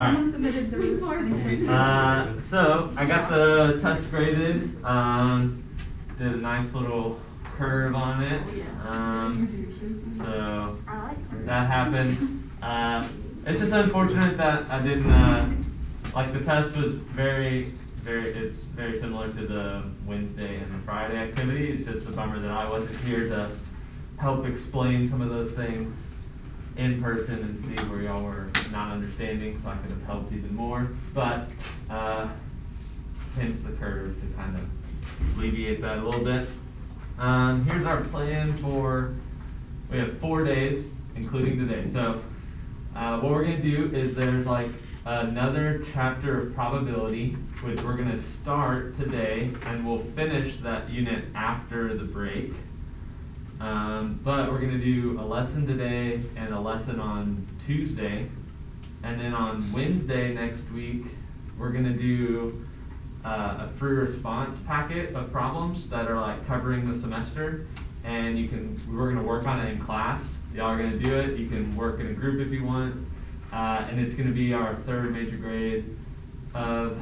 Someone submitted the report. So I got the test graded. Did a nice little curve on it. So that happened. It's just unfortunate that I didn't like the test was it's very similar to the Wednesday and the Friday activity. It's just a bummer that I wasn't here to help explain some of those things in person and see where y'all were not understanding, so I could have helped even more. But hence the curve to kind of alleviate that a little bit. Here's our plan we have 4 days, including today. So what we're going to do is there's like another chapter of probability, which we're going to start today, and we'll finish that unit after the break. But we're going to do a lesson today and a lesson on Tuesday. And then on Wednesday next week, we're going to do a free response packet of problems that are like covering the semester. And we're going to work on it in class. Y'all are going to do it. You can work in a group if you want. And it's going to be our third major grade of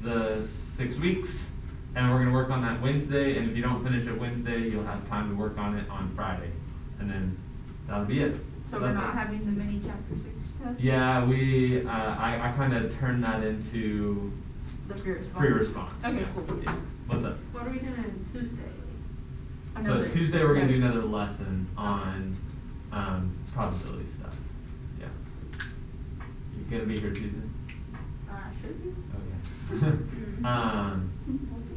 the 6 weeks. And we're going to work on that Wednesday, and if you don't finish it Wednesday, you'll have time to work on it on Friday. And then that'll be it. So we're not having the mini chapter 6 test? Yeah, I kind of turned that into The free response? free response. Okay, Yeah. cool. Yeah. What's up? What are we doing on Tuesday? So Tuesday we're going to do another lesson on probability stuff. Yeah. You going to be here Tuesday? Should be. Okay. We'll see.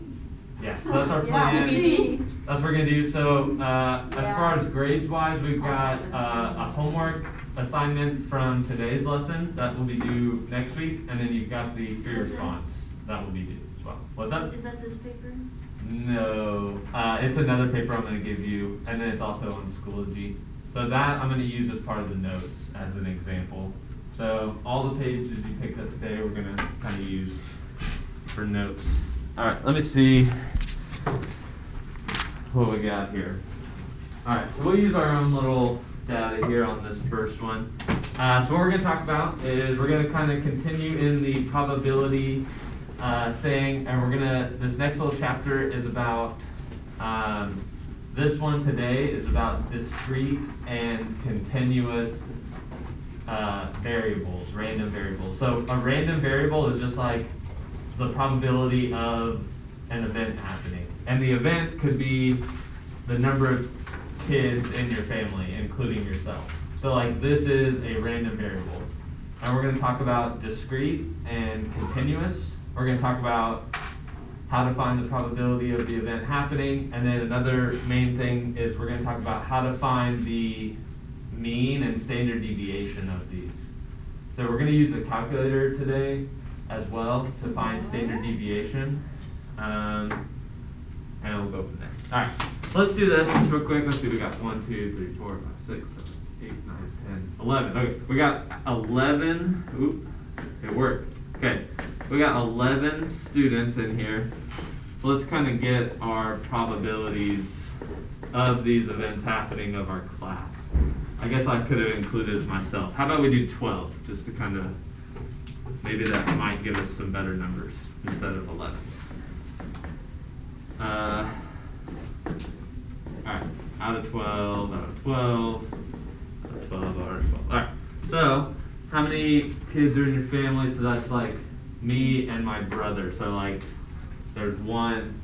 Yeah, so that's our plan. That's what we're gonna do. So as far as grades wise, we've got a homework assignment from today's lesson that will be due next week, and then you've got the free response that will be due as well. What's up? Is that this paper? No, it's another paper I'm gonna give you, and then it's also on Schoology. So that I'm gonna use as part of the notes as an example. So all the pages you picked up today, we're gonna kind of use for notes. All right, let me see what we got here. All right, so we'll use our own little data here on this first one. So what we're going to talk about is we're going to kind of continue in the probability thing, and this next little chapter is about, this one today is about discrete and continuous variables, random variables. So a random variable is just like the probability of an event happening. And the event could be the number of kids in your family, including yourself. So like this is a random variable. And we're going to talk about discrete and continuous. We're going to talk about how to find the probability of the event happening. And then another main thing is we're going to talk about how to find the mean and standard deviation of these. So we're going to use a calculator today as well to find standard deviation, and we'll go from there. All right, so let's do this real quick. Let's see, we got 1, 2, 3, 4, 5, 6, 7, 8, 9, 10, 11. Okay, we got 11. Oop, it worked. Okay, we got 11 students in here. So let's kind of get our probabilities of these events happening of our class. I guess I could have included myself. How about we do 12, just to kind of, maybe that might give us some better numbers instead of 11. All right, out of 12, out of 12, out of 12, out of 12. All right, so how many kids are in your family? So that's like me and my brother. So like there's 1,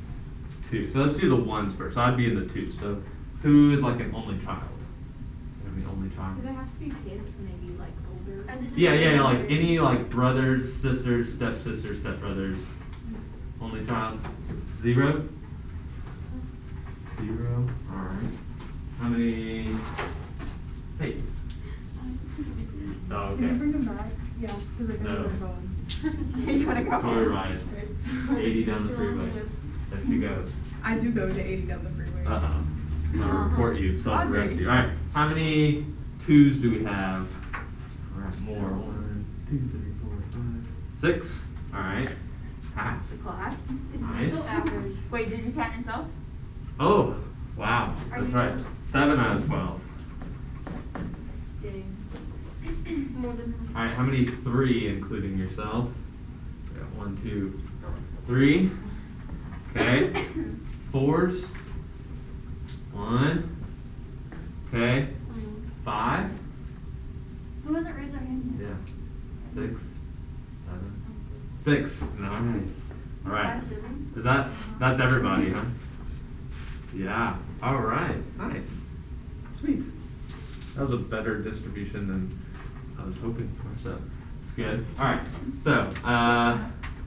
2. So let's do the ones first. So I'd be in the 2. So who is like an only child? The only child. Do they have to be kids, maybe like older? Yeah, like any like brothers, sisters, stepsisters, stepbrothers. Only child. 0? 0. Alright. How many? Hey. Oh, okay. Can you bring them back? Yeah, because I No. got their phone. You wanna go? Toy ride. 80 down the freeway. There she goes. I do go to 80 down the freeway. I'm gonna report you, self-rescue. Alright, how many 2s do we have? We're at more. 1, 2, 3, 4, 5, 6. Alright. Half. The class? Nice. So average. Wait, did you count yourself? Oh, wow. Are That's you right. sure? 7 out of 12. Dang. More than All right, how many 3 including yourself? We got 1, 2, 3. Okay. 4s. 1. Okay. 5. Who hasn't raised their hand yet? Yeah. 6, 7, 6. Nice. All right. 5 siblings? Is that's everybody, huh? Yeah. All right. Nice. Sweet. That was a better distribution than I was hoping for, so it's good. All right. So,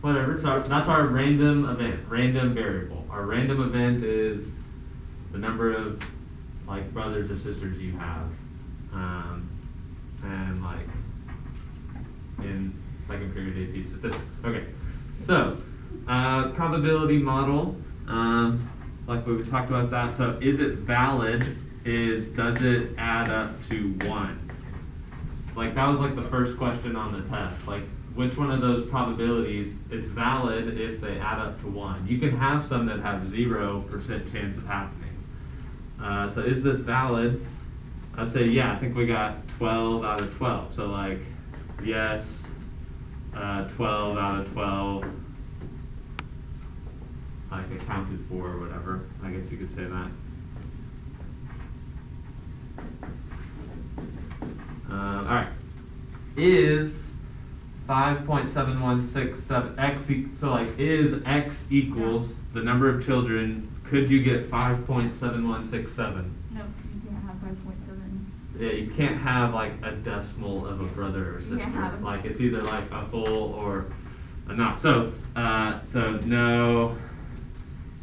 whatever. So that's our random event, random variable. Our random event is the number of like brothers or sisters you have, and like in second period AP statistics. Okay. So, probability model. Like we talked about that. So, is it valid? Does it add up to 1? Like that was like the first question on the test. Like which one of those probabilities it's valid if they add up to 1? You can have some that have 0% chance of happening. So is this valid? I'd say yeah. I think we got 12 out of 12. So like yes, 12 out of 12. Like accounted for or whatever. I guess you could say that. All right. Is 5.7167 x so like is x equals the number of children? Could you get 5.7167? No, you can't have 5.7. Yeah, you can't have like a decimal of a brother or You can't sister. have it. Like it's either like a full or a not. So so no,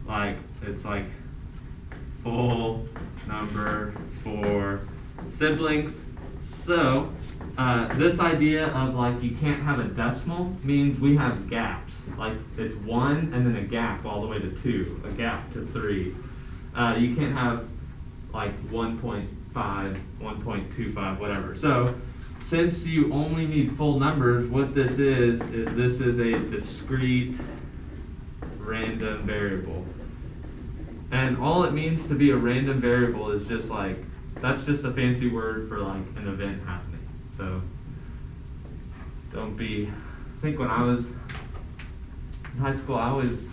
like it's like full number for siblings. So this idea of like you can't have a decimal means we have gaps. Like it's 1 and then a gap all the way to 2, a gap to 3. You can't have like 1.5, 1.25, whatever. So since you only need full numbers, what this is this is a discrete random variable. And all it means to be a random variable is just like, that's just a fancy word for like an event happening. So don't be, I think when I was in high school, I always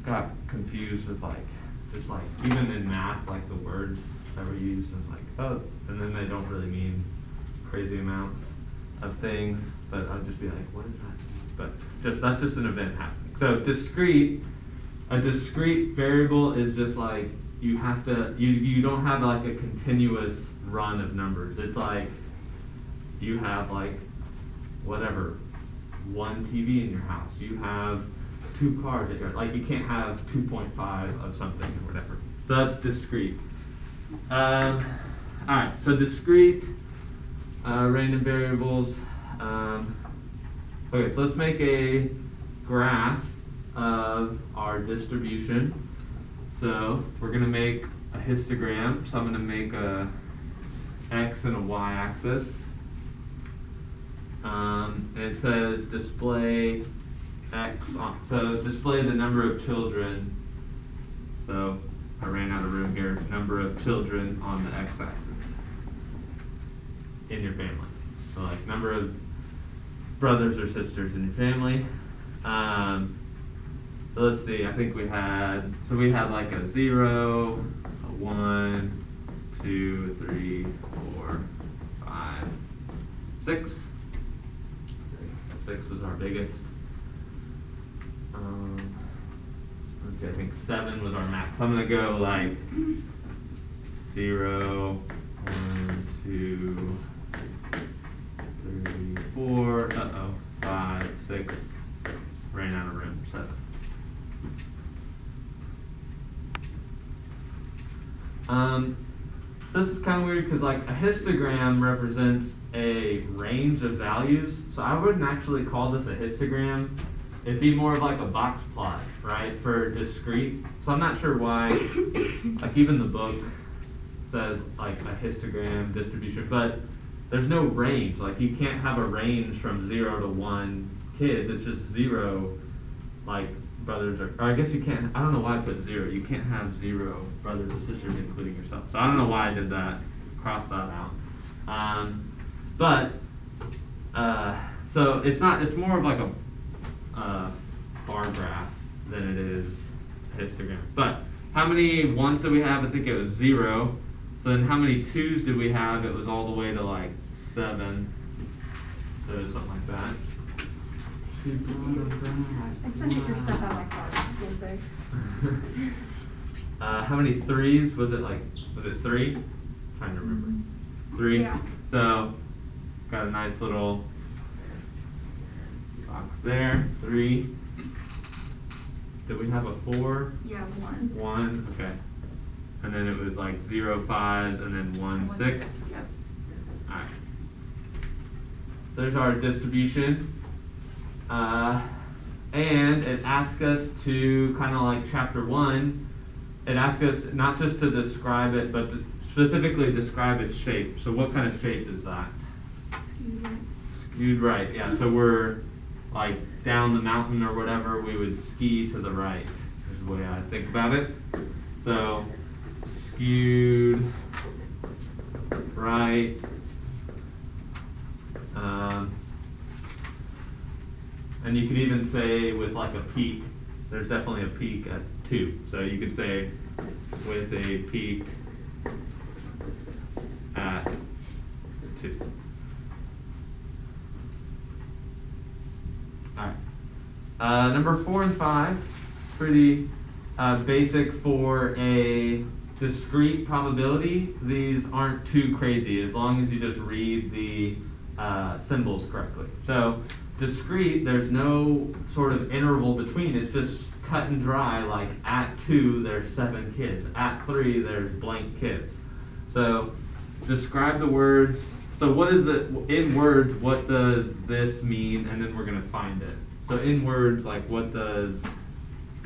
got confused with like, just like, even in math, like the words that were used, and it's like, oh, and then they don't really mean crazy amounts of things, but I'd just be like, what does that mean? But that's just an event happening. So a discrete variable is just like, you have to, you don't have like a continuous run of numbers. It's like, you have like, whatever, 1 TV in your house. You have 2 cars at your, like you can't have 2.5 of something or whatever. So that's discrete. Alright, so discrete, random variables. Okay, so let's make a graph of our distribution. So we're going to make a histogram. So I'm going to make a x and a y axis. And it says display x so display the number of children. So I ran out of room here. Number of children on the x-axis in your family. So like number of brothers or sisters in your family. So let's see, I think we had like a 0, a 1, 2, 3, 4, 5, 6. 6 was our biggest. Let's see, I think 7 was our max. So I'm gonna go like 0, 1, 2, 3, 4, 5, 6, ran out of room, 7. This is kind of weird because like a histogram represents a range of values. So I wouldn't actually call this a histogram. It'd be more of like a box plot, right, for discrete. So I'm not sure why, like even the book says like a histogram distribution, but there's no range. Like you can't have a range from 0 to 1 kids. It's just 0, like brothers or I guess you can't, I don't know why I put 0. You can't have 0 brothers or sisters including yourself. So I don't know why I did that, cross that out. But So it's more of like a bar graph than it is a histogram. But how many ones did we have? I think it was 0. So then how many 2s did we have? It was all the way to like 7. So something like that. I sent your stuff out my car, I was gonna say. How many 3s? Was it 3? Trying to remember. 3? Yeah. So got a nice little box there. 3. Did we have a 4? Yeah, 1. 1, okay. And then it was like 0 5s and then 1 6. Yep. Alright. So there's our distribution. And it asks us to, kind of like chapter 1, it asks us not just to describe it, but to specifically describe its shape. So what kind of shape is that? Skewed right, yeah. So we're like down the mountain or whatever, we would ski to the right, is the way I think about it. So skewed right. And you could even say with like a peak, there's definitely a peak at 2. So you could say with a peak at 2. Alright. Number 4 and 5, pretty basic for a discrete probability. These aren't too crazy as long as you just read the symbols correctly. So discrete, there's no sort of interval between. It's just cut and dry, like at 2 there's 7 kids, at 3 there's blank kids. So describe the words. So what is it in words? What does this mean? And then we're gonna find it. So in words, like what does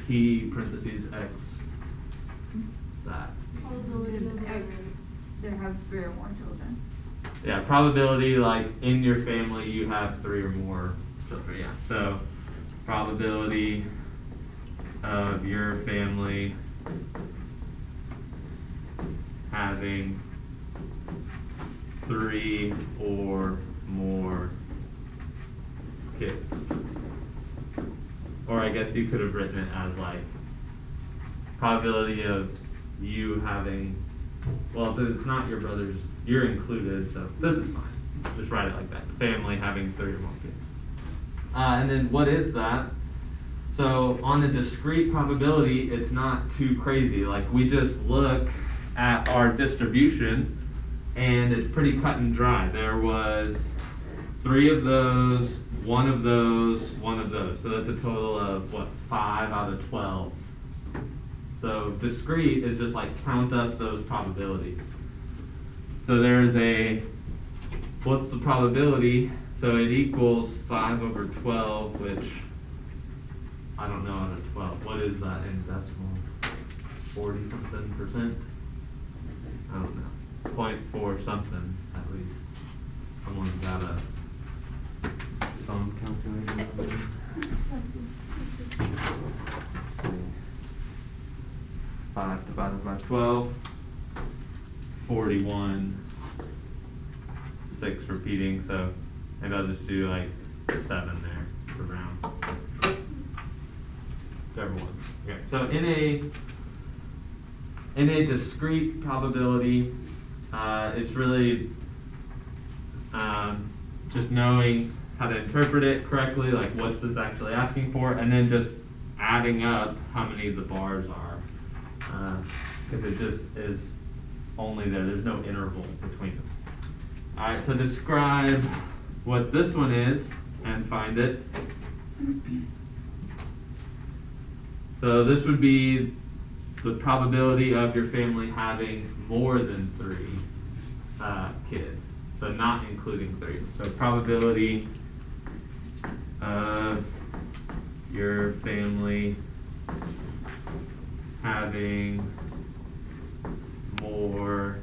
P parentheses X that? There have 3 or more children. Yeah, probability, like in your family you have 3 or more children. Yeah. So probability of your family having 3 or more kids. Or I guess you could have written it as like probability of you having, well, if it's not your brothers, you're included, so this is fine. Just write it like that. The family having 3 or more kids. And then what is that? So on the discrete probability, it's not too crazy. Like we just look at our distribution and it's pretty cut and dry. There was 3 of those, 1 of those, 1 of those. So that's a total of what, 5 out of 12. So discrete is just like count up those probabilities. So there's what's the probability? So it equals 5 over 12, which I don't know out of 12. What is that in decimal? 40 something percent? I don't know. 0.4 something at least. Someone's got a phone calculator over there. Let's see. 5 divided by 12. 41. 6 repeating, so maybe I'll just do like 7 there for round. Whichever one. Okay, so in a discrete probability, it's really just knowing how to interpret it correctly, like what's this actually asking for, and then just adding up how many of the bars are. If it just is only there's no interval between them. Alright, so describe what this one is and find it. So this would be the probability of your family having more than 3 kids. So not including 3. So probability of your family having more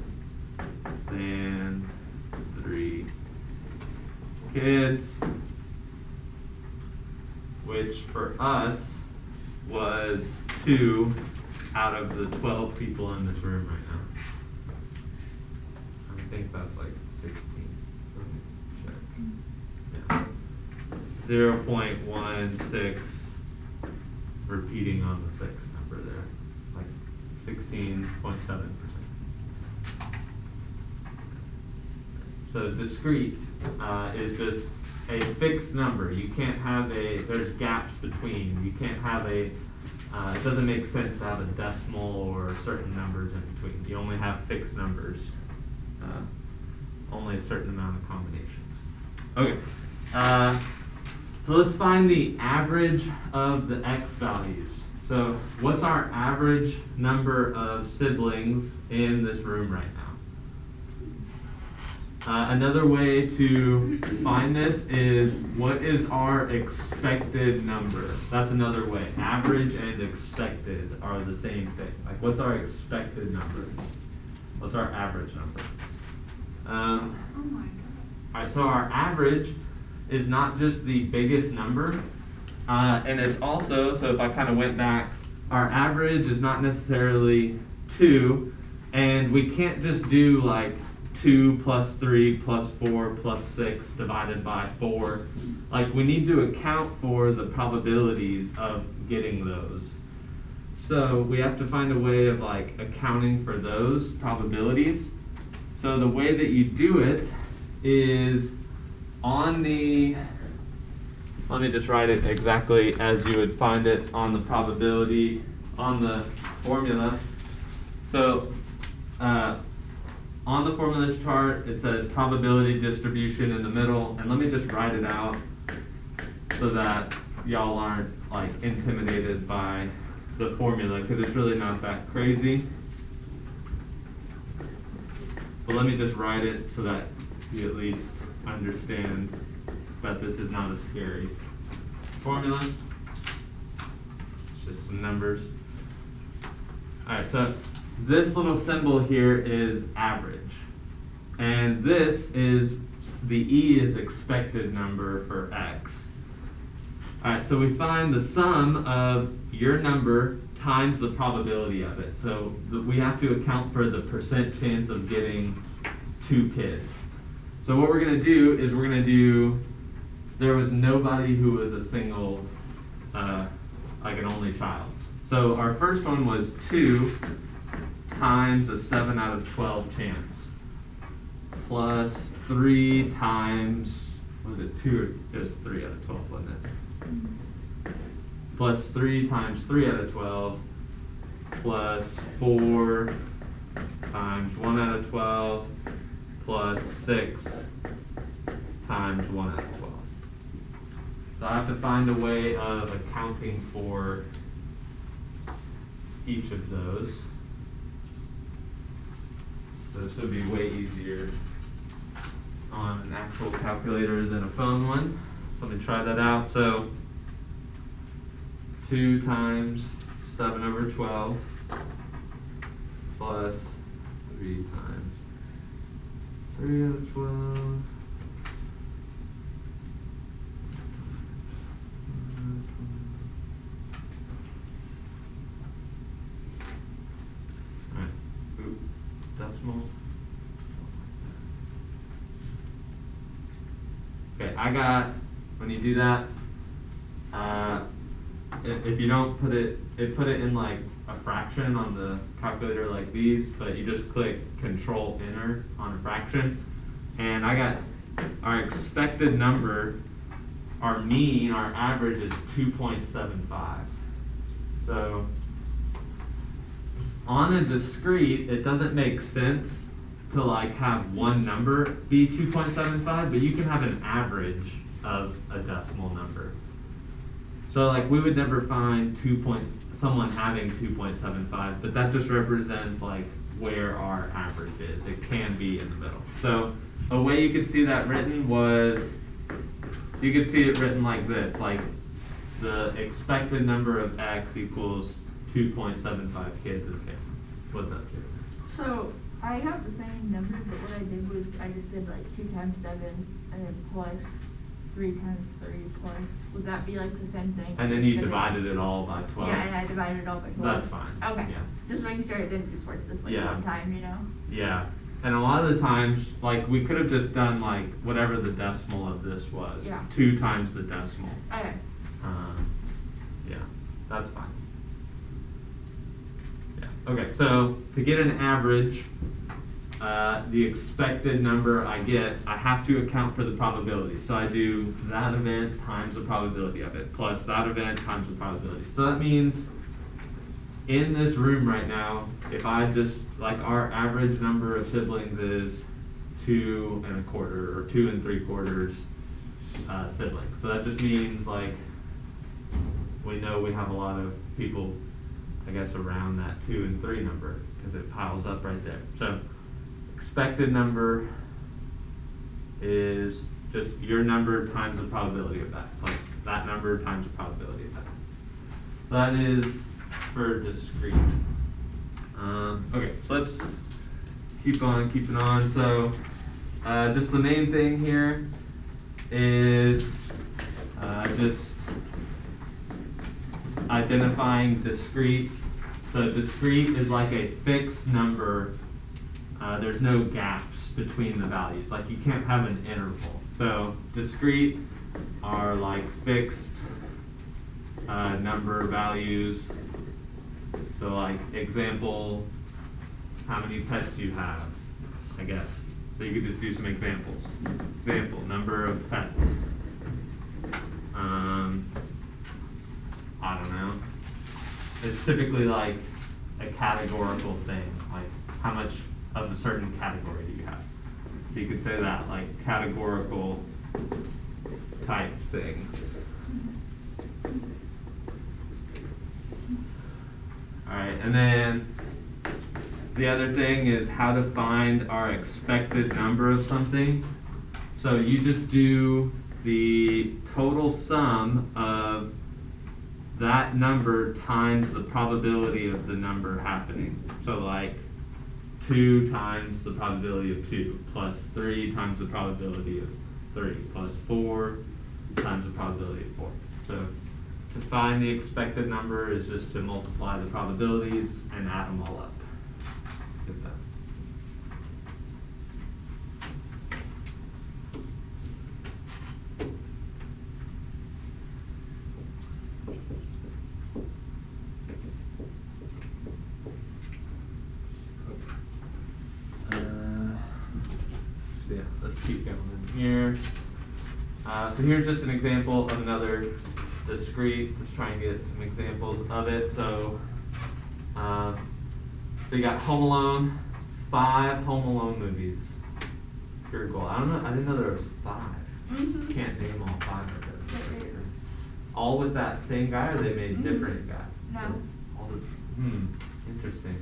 than 3 kids, which for us was 2 out of the 12 people in this room right now. I think that's like 16. Let me check. Yeah. 0.16 repeating on the sixth number there, like 16.7%. So discrete is just a fixed number. You can't have there's gaps between. You can't have it doesn't make sense to have a decimal or certain numbers in between. You only have fixed numbers, only a certain amount of combinations. Okay, so let's find the average of the x values. So what's our average number of siblings in this room right now? Another way to find this is, what is our expected number? That's another way. Average and expected are the same thing. Like, what's our expected number? What's our average number? Oh my god. Alright, so our average is not just the biggest number, and it's also, so if I kind of went back, our average is not necessarily 2, and we can't just do like 2 plus 3 plus 4 plus 6 divided by 4. Like, we need to account for the probabilities of getting those. So we have to find a way of like accounting for those probabilities. So the way that you do it is on the, let me just write it exactly as you would find it on the probability, on the formula. So on the formula chart, it says probability distribution in the middle, and let me just write it out so that y'all aren't like intimidated by the formula, because it's really not that crazy. But let me just write it so that you at least understand that this is not a scary formula. It's just some numbers. Alright, so this little symbol here is average. And this is, the E is expected number for X. Alright, so we find the sum of your number times the probability of it. So we have to account for the percent chance of getting 2 kids. So what we're going to do is we're going to do, there was nobody who was a single, like an only child. So our first one was 2 times a 7 out of 12 chance, plus 3 times, was it 2 or just 3 out of 12, wasn't it? Plus 3 times 3 out of 12, plus 4 times 1 out of 12, plus 6 times 1 out of 12. So I have to find a way of accounting for each of those. So this would be way easier on an actual calculator than a phone one. So let me try that out. So 2 times 7 over 12 plus 3 times 3 out of 12. Alright, decimal. Okay, I got, when you do that, if you don't put it in like a fraction on the calculator like these, but you just click Control Enter on a fraction, and I got our expected number, our mean, our average is 2.75. So on a discrete, it doesn't make sense to like have one number be 2.75, but you can have an average of a decimal number. So like we would never find someone having 2.75, but that just represents like where our average is. It can be in the middle. So a way you could see that written was, you could see it written like this, like the expected number of X equals 2.75 kids in a family. What's up, kid? So I have the same number, but what I did was I just did like 2 times 7 and then plus 3 times 3 plus. Would that be like the same thing? And then you divided it all by 12. Yeah, and I divided it all by 12. That's fine. Okay. Yeah. Just making sure it didn't just work this like Yeah. one time, you know? Yeah. And a lot of the times, like, we could have just done like whatever the decimal of this was. Yeah. 2 times the decimal. Okay. Yeah, that's fine. Yeah, okay, so to get an average, the expected number I get, I have to account for the probability. So I do that event times the probability of it, plus that event times the probability. So that means in this room right now, if I just, like, our average number of siblings is 2 1/4 or 2 3/4 siblings. So that just means, like, we know we have a lot of people, I guess, around that 2 and 3 number, because it piles up right there. So expected number is just your number times the probability of that, plus that number times the probability of that. So that is for discrete. Okay, so let's keep on keeping on. So just the main thing here is just identifying discrete. So discrete is like a fixed number. There's no gaps between the values. Like, you can't have an interval. So discrete are like fixed number values. So, like, example, how many pets you have, I guess. So you could just do some examples. Example, number of pets. I don't know. It's typically like a categorical thing, like how much of a certain category do you have. So you could say that, like, categorical type things. Alright, and then the other thing is how to find our expected number of something. So you just do the total sum of that number times the probability of the number happening. So, like, 2 times the probability of 2, plus 3 times the probability of 3, plus 4 times the probability of 4. So to find the expected number is just to multiply the probabilities and add them all up. Get that. So yeah, let's keep going in here. So here's just an example of another discrete. Let's try and get some examples of it. So you got Home Alone, 5 Home Alone movies. Pure gold. I don't know. I didn't know there was 5. Mhm. Can't name all 5 of them. There is. All with that same guy, or they made different guys? No. All the, interesting.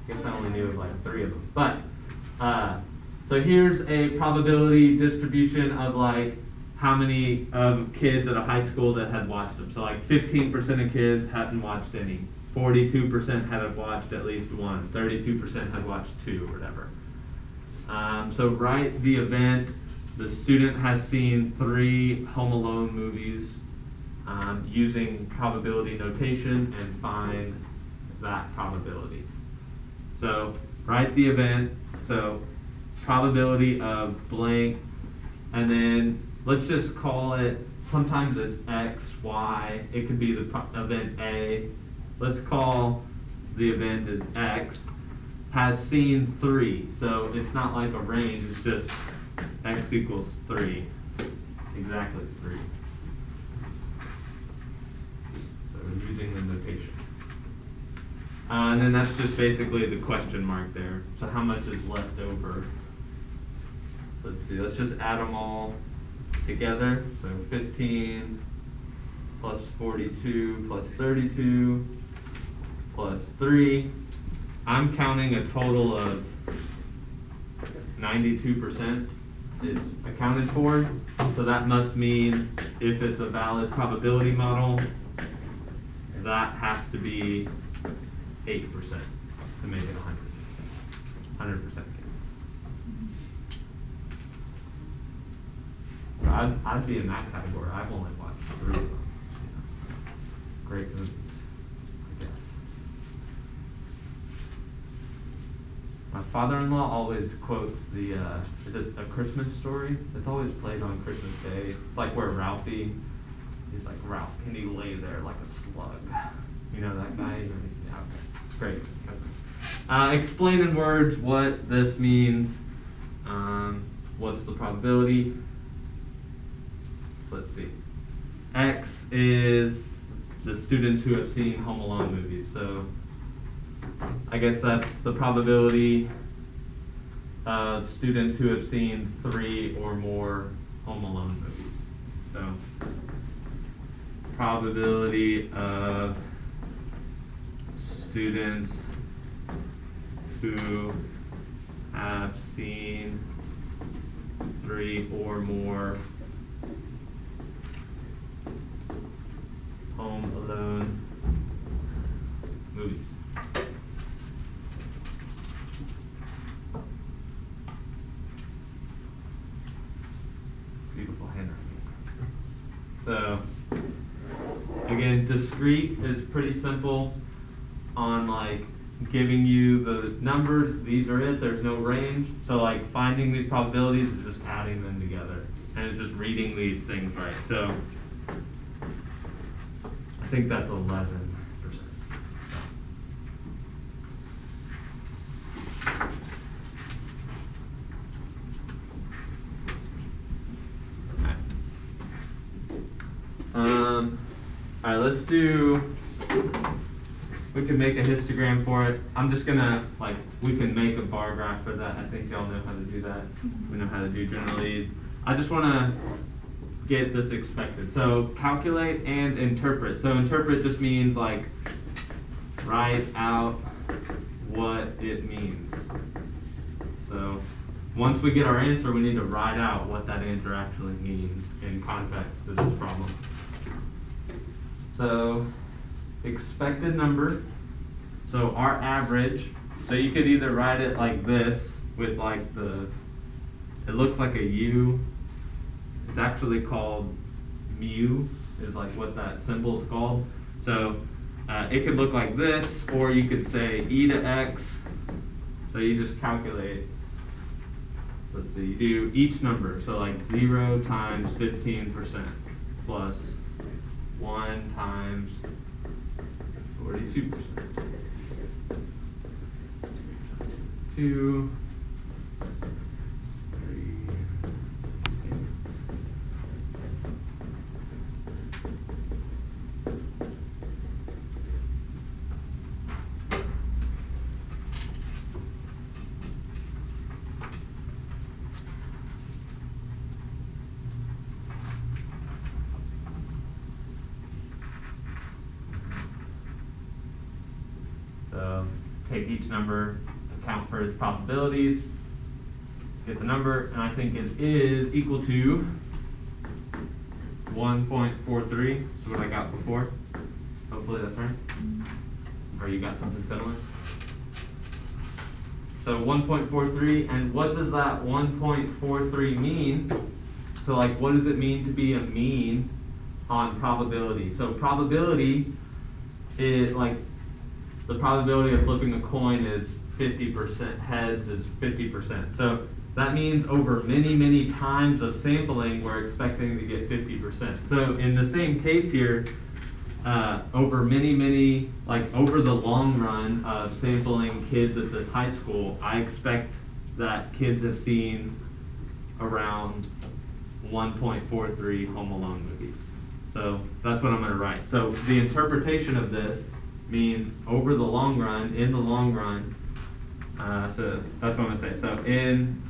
I guess I only knew of like 3 of them. But so here's a probability distribution of, like, how many kids at a high school that had watched them. So, like, 15% of kids hadn't watched any. 42% had watched at least 1. 32% had watched 2 or whatever. So write the event. The student has seen 3 Home Alone movies using probability notation, and find that probability. So write the event. So probability of blank, and then let's just call it, sometimes it's X, Y, it could be the event A. Let's call the event as X, has seen 3. So it's not like a range, it's just X equals 3, exactly 3. So we're using the notation. And then that's just basically the question mark there. So how much is left over? Let's see, let's just add them all together. So 15 plus 42 plus 32 plus 3. I'm counting a total of 92% is accounted for. So that must mean if it's a valid probability model, that has to be 8% to make it 100%. So I'd be in that category. I've only watched 3 of them. Great movies, I guess. father-in-law always quotes the, is it A Christmas Story? It's always played on Christmas Day. It's like where Ralphie, he's like, Ralph, can you lay there like a slug? You know that guy? Yeah, okay. Great. Explain in words what this means. What's the probability? Let's see. X is the students who have seen Home Alone movies. So I guess that's the probability of students who have seen 3 or more Home Alone movies. So probability of students who have seen 3 or more Home Alone movies. Beautiful handwriting. So, again, discrete is pretty simple on like giving you the numbers. These are it. There's no range. So like finding these probabilities is just adding them together, and it's just reading these things right. So I think that's 11%. All right, let's do, we can make a histogram for it. I'm just gonna, like, we can make a bar graph for that. I think y'all know how to do that. We know how to do generalities. I just wanna get this expected. So calculate and interpret. So interpret just means like write out what it means. So once we get our answer, we need to write out what that answer actually means in context to this problem. So expected number, so our average, so you could either write it like this with like it looks like a U. It's actually called mu, is like what that symbol is called. So it could look like this, or you could say e to x. So you just calculate, let's see, you do each number. So like 0 times 15% plus 1 times 42%. 2, 3, So take each number, account for its probabilities, get the number, and I think it is equal to 1.43. So what I got before. Hopefully that's right. Or you got something similar. So 1.43, and what does that 1.43 mean? So like, what does it mean to be a mean on probability? So probability is like, the probability of flipping a coin is 50%, heads is 50%. So that means over many, many times of sampling, we're expecting to get 50%. So in the same case here, over many, like over the long run of sampling kids at this high school, I expect that kids have seen around 1.43 Home Alone movies. So that's what I'm going to write. So the interpretation of this means over the long run, in the long run, so that's what I'm going to say. So in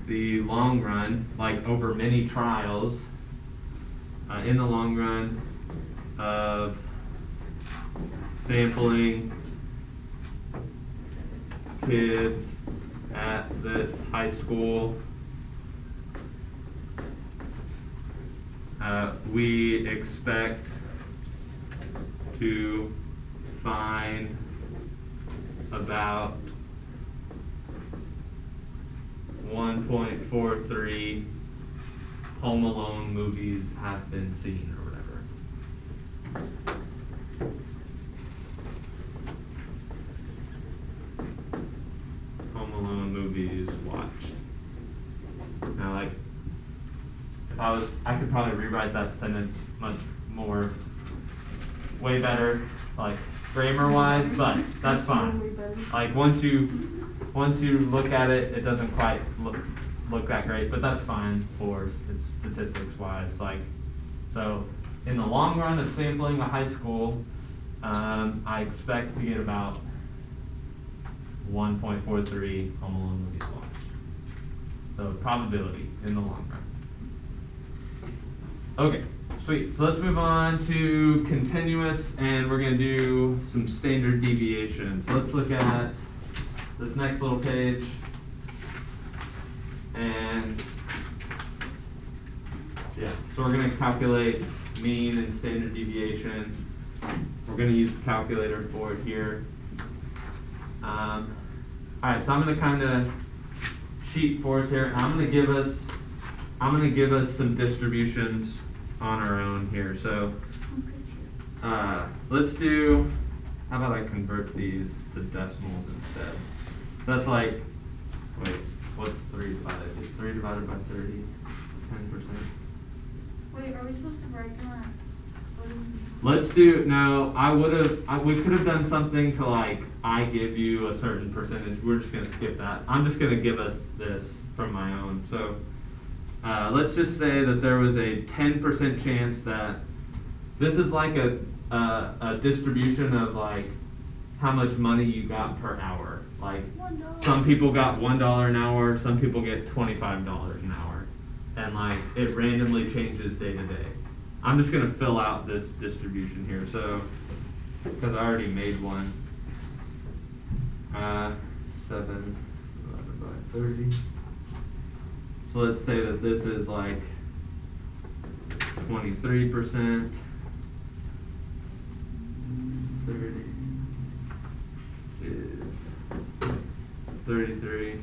the long run, like over many trials, in the long run of sampling kids at this high school, we expect to find about 1.43 Home Alone movies have been seen, or whatever. that sentence much more, way better, like grammar wise, but that's fine. Way better. Like once you look at it, it doesn't quite look that great, but that's fine for statistics wise. Like, so in the long run of sampling a high school, I expect to get about 1.43 Home Alone movie watched. So probability in the long run. Okay, sweet. So let's move on to continuous, and we're gonna do some standard deviation. So let's look at this next little page. And yeah, so we're gonna calculate mean and standard deviation. We're gonna use the calculator for it here. All right, so I'm gonna kind of sheet for us here. I'm gonna give us some distributions on our own here. So let's do. How about I convert these to decimals instead? So that's like, wait, what's 3 divided? Is 3 divided by 30? 10%. Wait, are we supposed to write that? Let's do, no, we could have done something to like, I give you a certain percentage. We're just gonna skip that. I'm just gonna give us this from my own. So let's just say that there was a 10% chance that this is like a distribution of like how much money you got per hour. Like $1. some people got $1 an hour, some people get $25 an hour. And like it randomly changes day to day. I'm just gonna fill out this distribution here, so, because I already made one. 7 divided by 30. So let's say that this is like 23%. 30 is 33.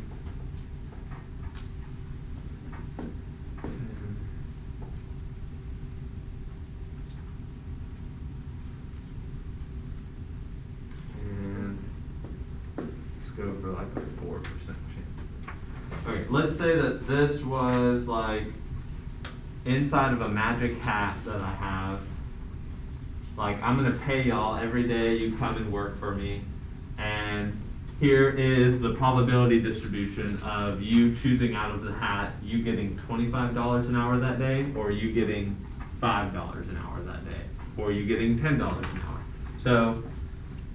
10. And let's go for like a 4% chance. Okay, let's say that this was like inside of a magic hat that I have. Like I'm gonna pay y'all every day you come and work for me, and here is the probability distribution of you choosing out of the hat, you getting $25 an hour that day, or you getting $5 an hour that day, or you getting $10 an hour. So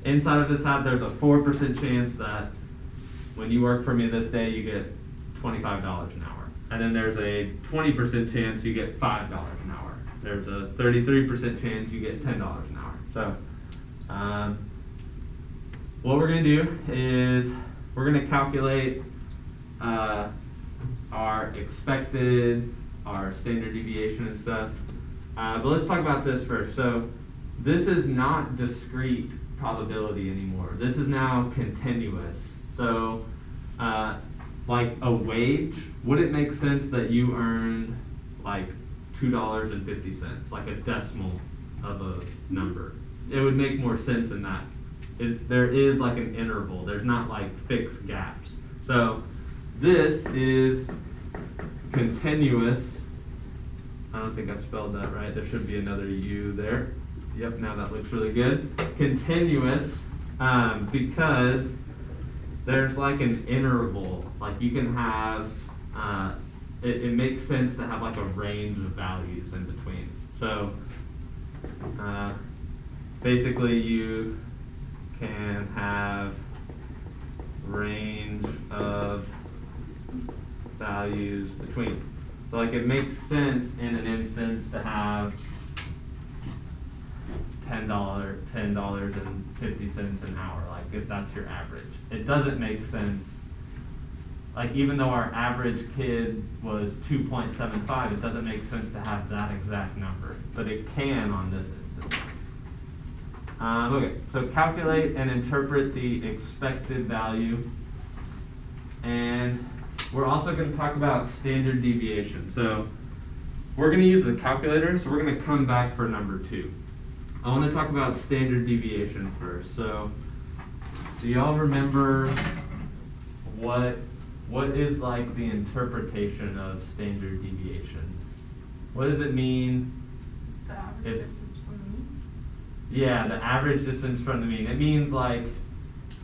inside of this hat, there's a 4% chance that when you work for me this day, you get $25 an hour. And then there's a 20% chance you get $5 an hour. There's a 33% chance you get $10 an hour. So what we're gonna do is we're gonna calculate our expected, our standard deviation and stuff. But let's talk about this first. So this is not discrete probability anymore. This is now continuous. So like a wage, would it make sense that you earned like $2.50, like a decimal of a number? It would make more sense in that. There is like an interval. There's not like fixed gaps. So this is continuous. I don't think I spelled that right. There should be another U there. Yep, now that looks really good. Continuous, because there's like an interval. Like you can have, it makes sense to have like a range of values in between. So basically you can have range of values between. So like it makes sense in an instance to have $10.50 an hour, like if that's your average. It doesn't make sense, like even though our average kid was 2.75, it doesn't make sense to have that exact number, but it can on this instance. Okay, so calculate and interpret the expected value. And we're also going to talk about standard deviation. So we're going to use the calculator, so we're going to come back for number 2. I want to talk about standard deviation first. So do y'all remember what is like the interpretation of standard deviation? What does it mean If, Distance from the mean? yeah, the average distance from the mean. It means like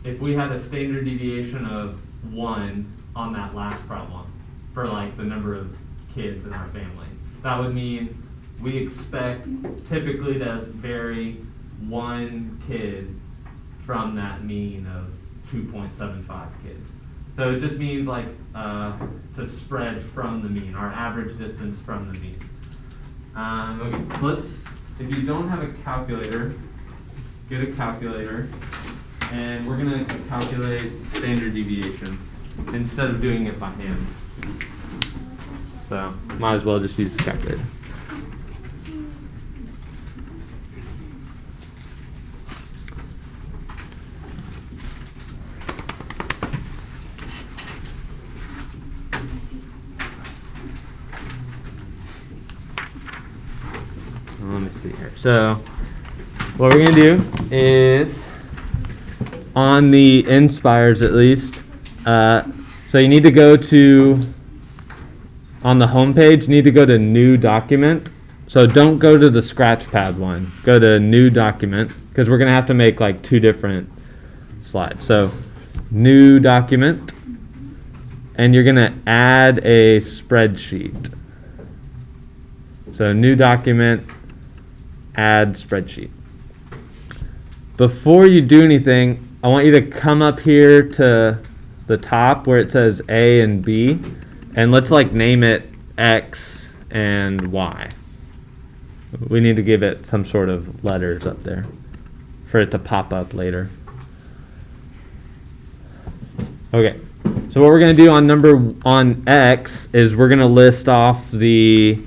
if we had a standard deviation of 1 on that last problem for like the number of kids in our family, that would mean we expect typically to vary 1 kid from that mean of 2.75 kids. So it just means like to spread from the mean, our average distance from the mean. Okay, so if you don't have a calculator, get a calculator, and we're gonna calculate standard deviation instead of doing it by hand. So might as well just use the calculator. Let me see here. So what we're going to do is, on the Inspires at least, so you need to go to, on the home page, you need to go to New Document. So don't go to the Scratchpad one. Go to New Document, because we're going to have to make like 2 different slides. So New Document, and you're going to add a spreadsheet. So New Document, add spreadsheet. Before you do anything, I want you to come up here to the top where it says A and B, and let's like name it X and Y. We need to give it some sort of letters up there for it to pop up later. Okay, so what we're going to do on X is we're going to list off the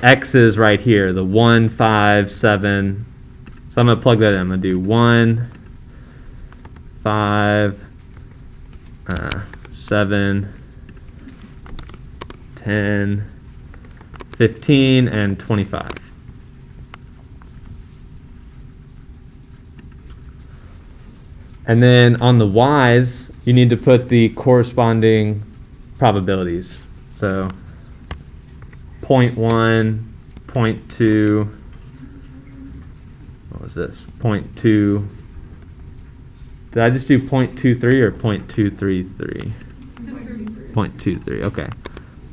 X's right here, the 1, 5, 7. So I'm going to plug that in. I'm going to do 1, 5, 7, 10, 15, and 25. And then on the Y's, you need to put the corresponding probabilities. So 0.1, 0.2, what was this? 0.2. Did I just do 0.23 or 0.233? 0.23, okay.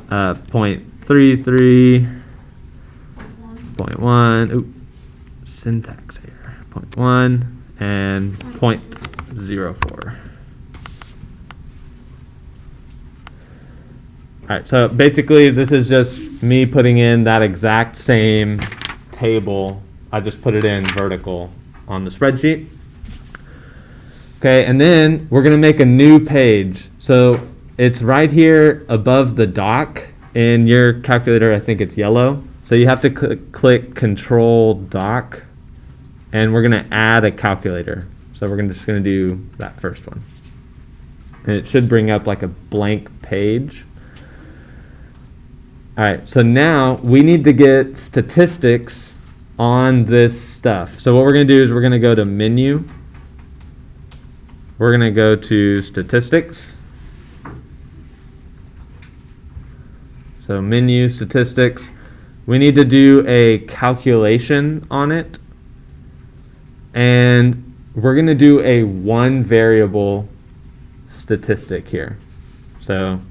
0.33, 0.1, oop, syntax here. 0.1 and 0.04. Alright, so basically this is just me putting in that exact same table. I just put it in vertical on the spreadsheet. Okay, and then we're going to make a new page. So it's right here above the doc. In your calculator, I think it's yellow. So you have to click Control Doc, and we're going to add a calculator. So we're just going to do that first one. And it should bring up like a blank page. All right, so now we need to get statistics on this stuff. So what we're going to do is we're going to go to Menu. We're going to go to Statistics. So Menu, Statistics. We need to do a calculation on it. And we're going to do a 1 variable statistic here. So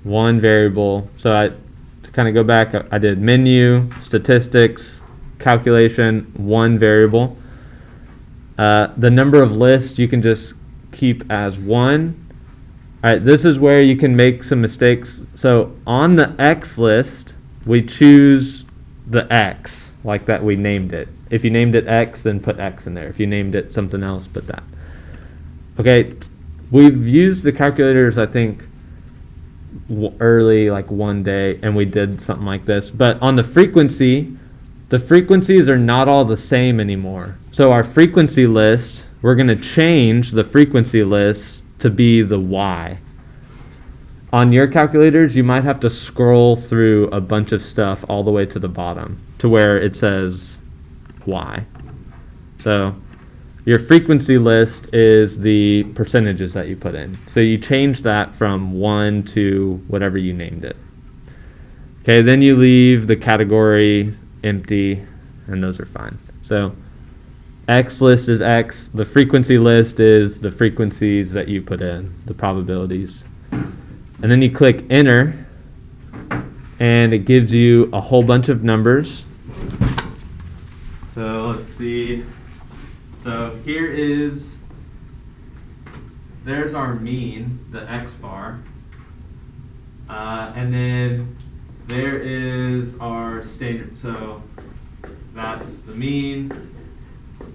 1 variable. So to kind of go back, I did Menu, Statistics, Calculation, 1 variable. The number of lists you can just keep as 1. All right, this is where you can make some mistakes. So on the X list, we choose the X, like that we named it. If you named it X, then put X in there. If you named it something else, put that. Okay, we've used the calculators, I think, early, like one day, and we did something like this. But on the frequency, the frequencies are not all the same anymore. So our frequency list, we're going to change the frequency list to be the Y. On your calculators, you might have to scroll through a bunch of stuff all the way to the bottom to where it says Y. So your frequency list is the percentages that you put in. So you change that from 1 to whatever you named it. Okay, then you leave the category empty, and those are fine. So X list is X. The frequency list is the frequencies that you put in, the probabilities. And then you click enter, and it gives you a whole bunch of numbers. So let's see. So there's our mean, the X bar. And then there is our standard. So that's the mean,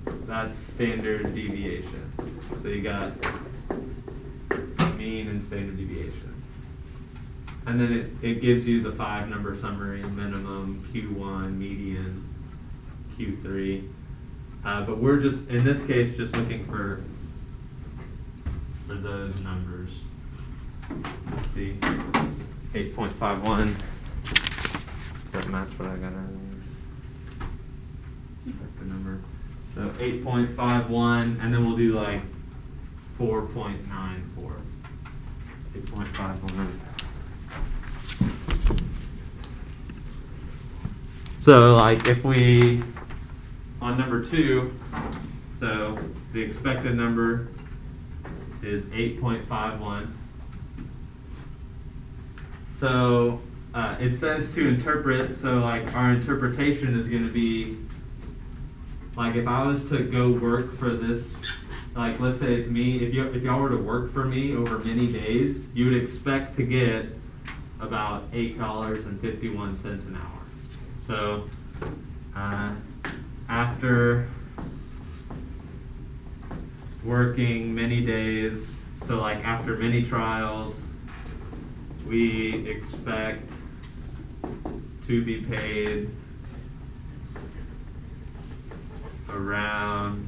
that's standard deviation. So you got mean and standard deviation. And then it gives you the 5-number summary, minimum, Q1, median, Q3. But we're just, in this case, just looking for those numbers. Let's see, 8.51. Does that match what I got earlier? Check the number. So 8.51, and then we'll do like 4.94. 8.51. So like if we, on number 2, so the expected number is 8.51. So it says to interpret, so like our interpretation is going to be, like if I was to go work for this, like let's say it's me, if y'all were to work for me over many days, you would expect to get about $8.51 an hour. So after working many days, so like after many trials, we expect to be paid around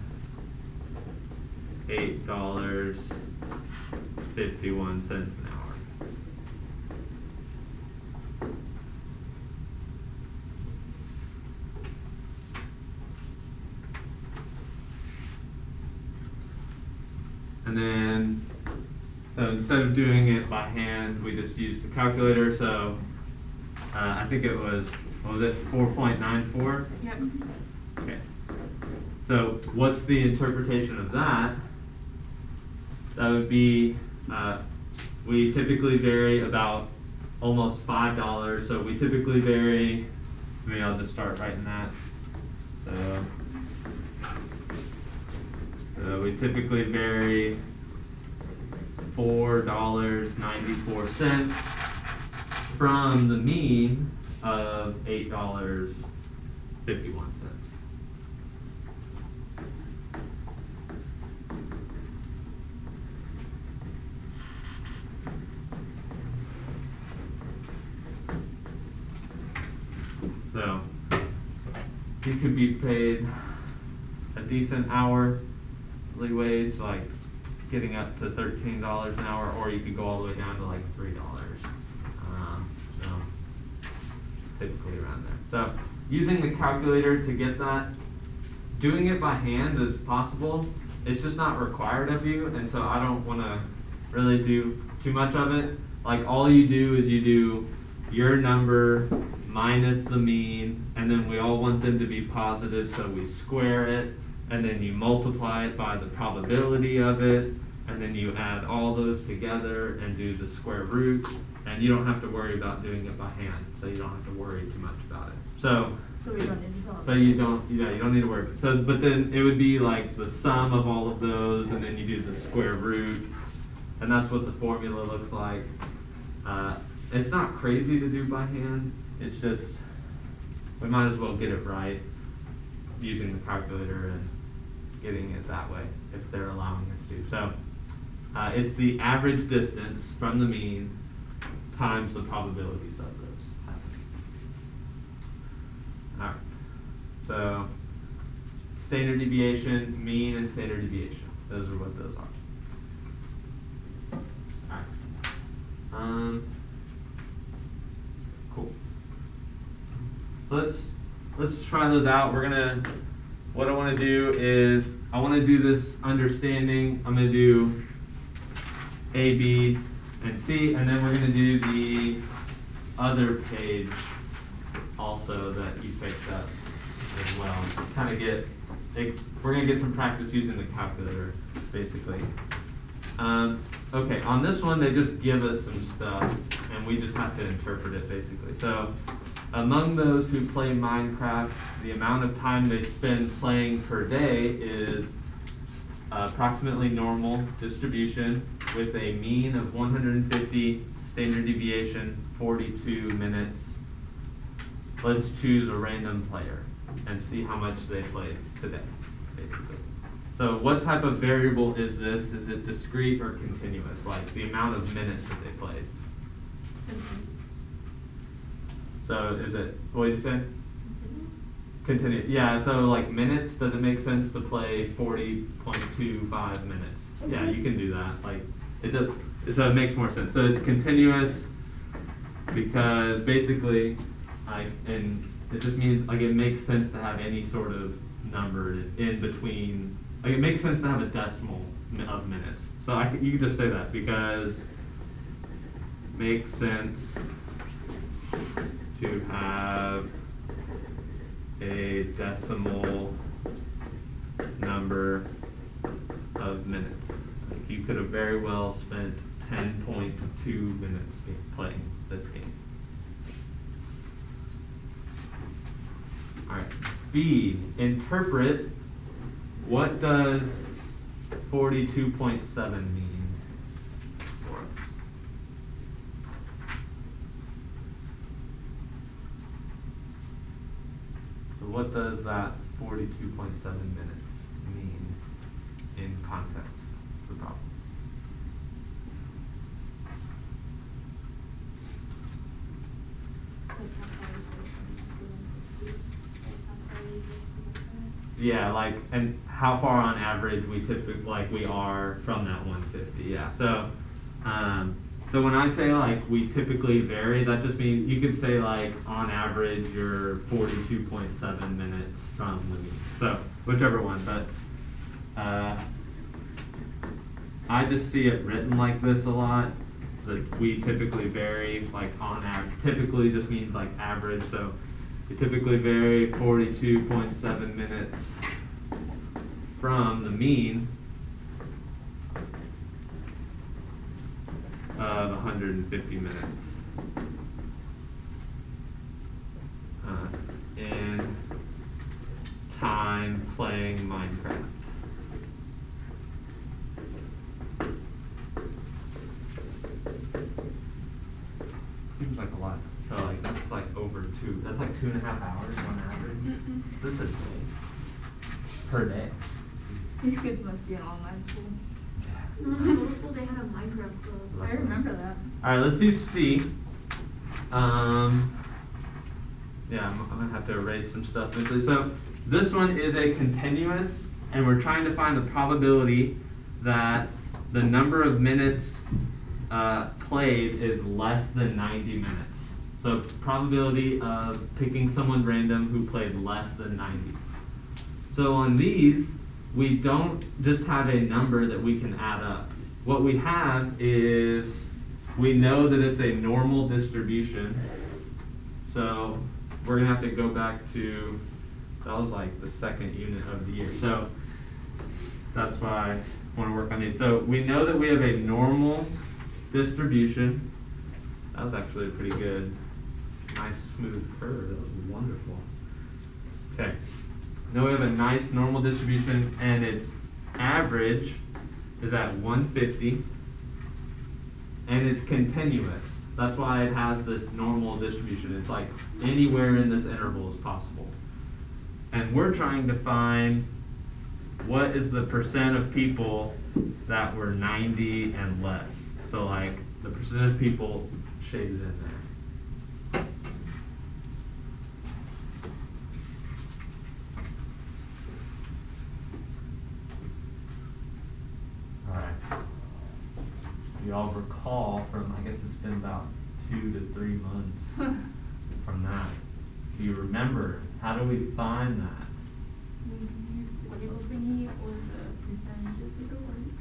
$8.51 an hour. And then, so instead of doing it by hand, we just used the calculator. So I think it was, what was it, 4.94? Yep. Okay. So what's the interpretation of that? That would be, we typically vary about almost $5. So we typically vary, maybe I'll just start writing that. So we typically vary $4.94 from the mean of $8.51. So you could be paid a decent hourly wage, like getting up to $13 an hour, or you could go all the way down to like $3. So typically around there. So using the calculator to get that, doing it by hand is possible. It's just not required of you, and so I don't want to really do too much of it. Like all you do is you do your number minus the mean, and then we all want them to be positive, so we square it, and then you multiply it by the probability of it, and then you add all those together and do the square root, and you don't have to worry about doing it by hand, so you don't have to worry too much about it. So we don't need to solve so you don't need to worry. So but then it would be like the sum of all of those, and then you do the square root, and that's what the formula looks like. It's not crazy to do by hand. It's just we might as well get it right using the calculator and getting it that way if they're allowing us to. So it's the average distance from the mean times the probabilities of those happening. All right. So standard deviation, mean, and standard deviation. Those are what those are. All right. Cool. Let's try those out. What I want to do is I want to do this understanding. I'm going to do A, B, and C, and then we're going to do the other page also that you picked up as well. Kind of we're gonna get some practice using the calculator, basically. Okay, on this one, they just give us some stuff, and we just have to interpret it, basically. So, among those who play Minecraft, the amount of time they spend playing per day is approximately normal distribution with a mean of 150, standard deviation 42 minutes. Let's choose a random player and see how much they played today, basically. So what type of variable is this? Is it discrete or continuous? Like the amount of minutes that they played. So is it, what did you say? Continue. Yeah, so like minutes, does it make sense to play 40.25 minutes? Yeah, you can do that. Like it does, so it makes more sense. So it's continuous because basically, and it just means like it makes sense to have any sort of number in between. Like it makes sense to have a decimal of minutes. So you could just say that because it makes sense to have a decimal number of minutes. Like you could have very well spent 10.2 minutes playing this game. All right. B, interpret. What does 42.7 mean for us? So what does that 42.7 minutes mean in context of the problem? Yeah, like, and how far on average we typically, like, we are from that 150, yeah. So, so when I say, like, we typically vary, that just means, you could say, like, on average, you're 42.7 minutes from the mean. So, whichever one, but, I just see it written like this a lot, that we typically vary, like, on average, typically just means, like, average, so, we typically vary 42.7 minutes from the mean of 150 minutes in time playing Minecraft. Seems like a lot. So like that's like over that's like 2.5 hours on average. This is a day. Per day. These kids must be in online school. No, in middle school they had a Minecraft club. I remember that. Alright, let's do C. Yeah, I'm gonna have to erase some stuff eventually. So this one is a continuous, and we're trying to find the probability that the number of minutes played is less than 90 minutes. So probability of picking someone random who played less than 90. So on these, we don't just have a number that we can add up. What we have is, we know that it's a normal distribution. So we're gonna have to go back to, that was like the second unit of the year. So that's why I wanna work on these. So we know that we have a normal distribution. That was actually a pretty good, nice smooth curve. That was wonderful. Okay. Now we have a nice normal distribution, and its average is at 150, and it's continuous. That's why it has this normal distribution. It's like anywhere in this interval is possible. And we're trying to find what is the percent of people that were 90 and less. So like the percent of people shaded in there. You all recall from, I guess it's been about 2 to 3 months from that. Do you remember? How do we find that? We use the label thingy or the percentages of the words.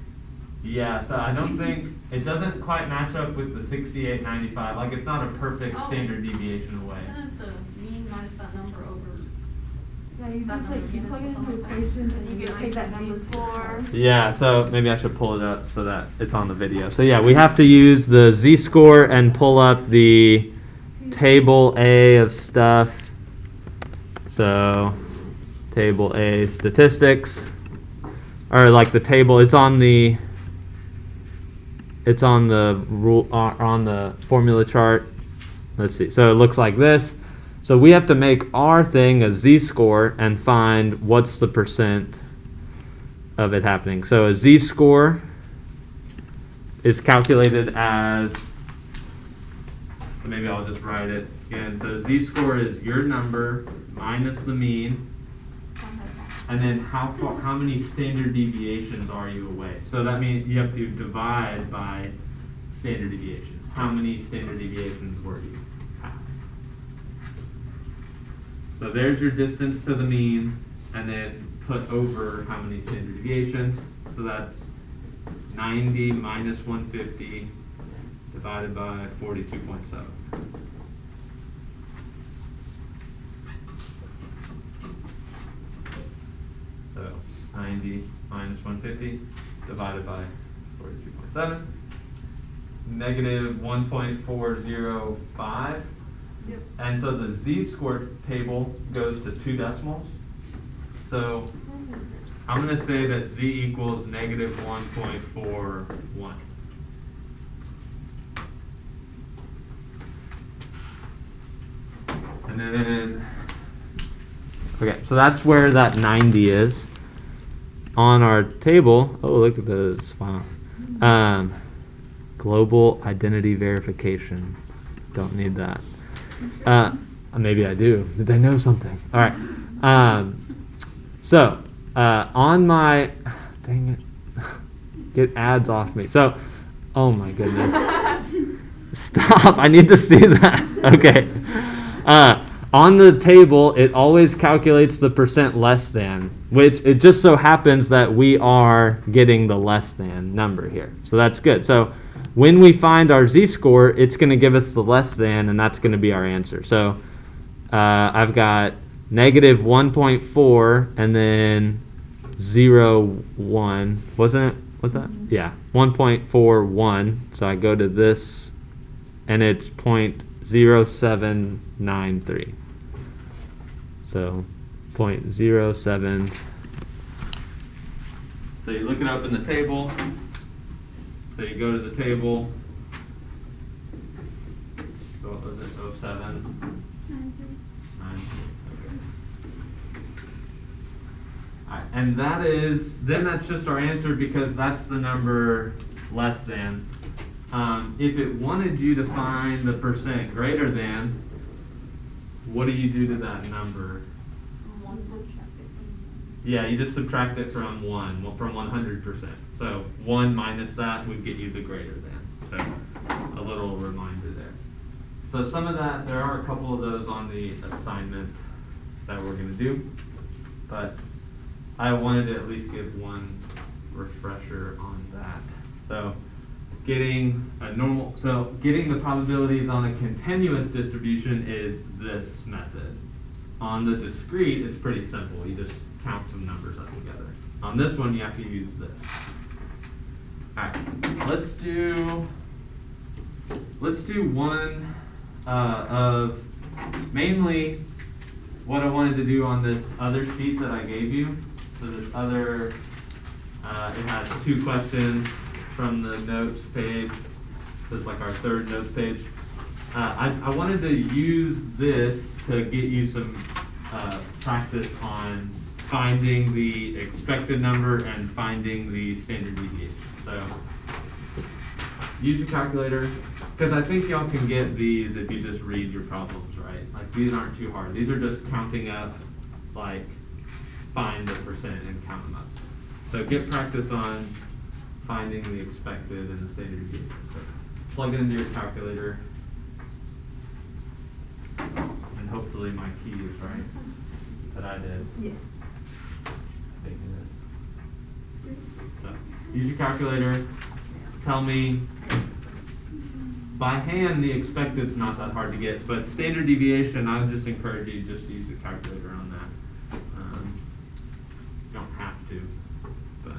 Yeah, so I don't think, it doesn't quite match up with the 6895. Like, it's not a perfect Oh. standard deviation away. Isn't it the mean minus that number over? Yeah, you That just number like, you again, plug it it's into something like that. equations and You you get just like take that the number base 4. Yeah, so maybe I should pull it up so that it's on the video. So yeah, we have to use the z-score and pull up the table A of stuff. So table A statistics, or like the table, it's on the rule, on the formula chart. Let's see. So it looks like this. So we have to make our thing a z-score and find what's the percent of it happening. So a z-score is calculated as, so maybe I'll just write it again. So z-score is your number minus the mean, and then how many standard deviations are you away? So that means you have to divide by standard deviations. How many standard deviations were you past? So there's your distance to the mean, and then put over how many standard deviations. So that's 90 minus 150 divided by 42.7. So 90 minus 150 divided by 42.7. Negative 1.405. Yep. And so the z-score table goes to 2 decimals. So I'm going to say that z equals negative 1.41. And then, okay, so that's where that 90 is. On our table, oh, look at the spot. Global identity verification. Don't need that. Maybe I do. Did I know something? All right. So, on my, dang it, get ads off me. So, oh my goodness. Stop, I need to see that. Okay. On the table, it always calculates the percent less than, which it just so happens that we are getting the less than number here. So that's good. So when we find our z-score, it's going to give us the less than, and that's going to be our answer. So I've got negative 1.4 and then 0.1. Wasn't it? What's that? Yeah, 1.41. So I go to this, and it's 0.0793. So 0.07. So you look it up in the table. So you go to the table. So what was it? 07. 9. Okay. All right, and that's just our answer because that's the number less than. If it wanted you to find the percent greater than, what do you do to that number? Yeah, you just subtract it from 100%. So 1 minus that would get you the greater than. So a little reminder there. So some of that, there are a couple of those on the assignment that we're going to do, but I wanted to at least give one refresher on that. So getting the probabilities on a continuous distribution is this method. On the discrete, it's pretty simple. You just count some numbers up together. On this one, you have to use this. All right, let's do one of mainly what I wanted to do on this other sheet that I gave you. So this other, it has 2 questions from the notes page. This is like our 3rd notes page. I wanted to use this to get you some practice on finding the expected number and finding the standard deviation. So use your calculator, because I think y'all can get these if you just read your problems, right? Like these aren't too hard. These are just counting up, like find the percent and count them up. So get practice on finding the expected and the standard deviation. So plug it into your calculator, and hopefully my key is right that I did. Yes. I think it is. So use your calculator, tell me, by hand, the expected's not that hard to get, but standard deviation, I would just encourage you just to use a calculator on that. You don't have to, but.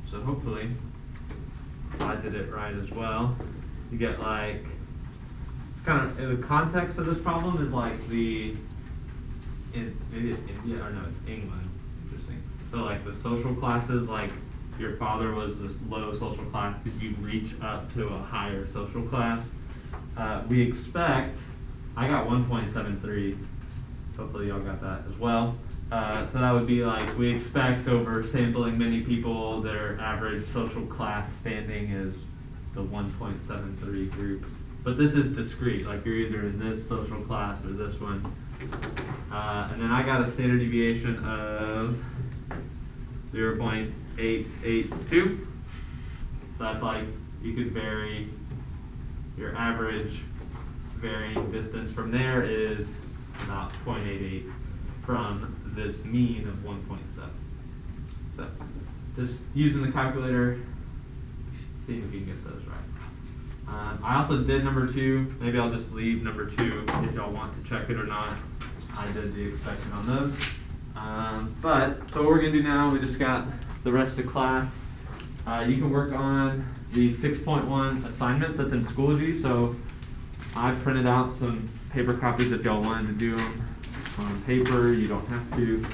So hopefully, if I did it right as well, you get like, it's kind of, the context of this problem is like maybe it's India, or no, it's England, interesting. So like the social classes, like your father was this low social class, did you reach up to a higher social class? We expect, I got 1.73, hopefully y'all got that as well. So that would be like, we expect over sampling many people, their average social class standing is the 1.73 group. But this is discrete, like you're either in this social class or this one. And then I got a standard deviation of 0.882. So that's like, you could vary, your average varying distance from there is about 0.88 from this mean of 1.7. So just using the calculator, see if you can get those right. I also did number 2. Maybe I'll just leave number 2 if y'all want to check it or not. I did the expected on those. So what we're going to do now, we just got the rest of class. You can work on the 6.1 assignment that's in Schoology. So I printed out some paper copies if y'all wanted to do them on paper. You don't have to.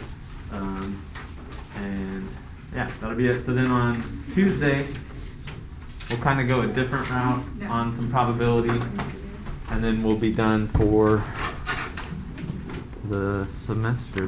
And yeah, that'll be it. So then on Tuesday, we'll kind of go a different route on some probability, and then we'll be done for the semester.